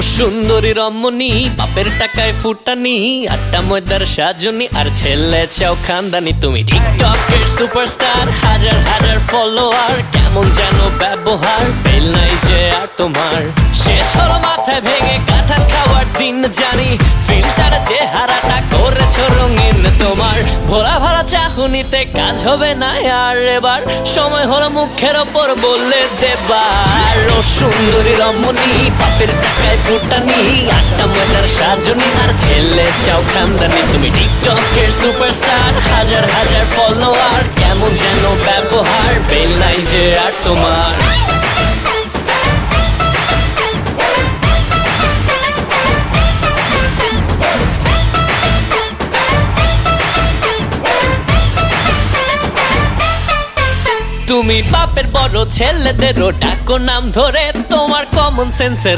সুন্দরী রমণী বাপের টাকায় ফুটানি, আটটা ময়দার সাজনি আর ছেলে চাও খানদানি। তুমি টিকটকের সুপারস্টার, হাজার হাজার ফলোয়ার, কেমন যেন ব্যবহার, বেল নাই যে আর তোমার। শেষ হলো মাথায় ভেঙে কাঁঠাল খাওয়ার দিন জানি, ফিল্টার চেহারাটা করেছো রঙিন তোমার। ভোলা ভরা চাহনিতে কাজ হবে না আর এবার, সময় হলো মুখের ওপর বললে দেবার। ও সুন্দরী রমণী বাপের টাকায় ফুটানি, আটটা ময়দার সাজনি আর ছেলে চাও খানদানি। তুমি টিকটকের সুপারস্টার, হাজার হাজার ফলোয়ার, কেমন যেন ব্যবহার, বেল নাই যে আর তোমার। তুমি বাপের বড় ছেলেদেরও ডাকো নাম ধরে, তোমার কমন সেন্সের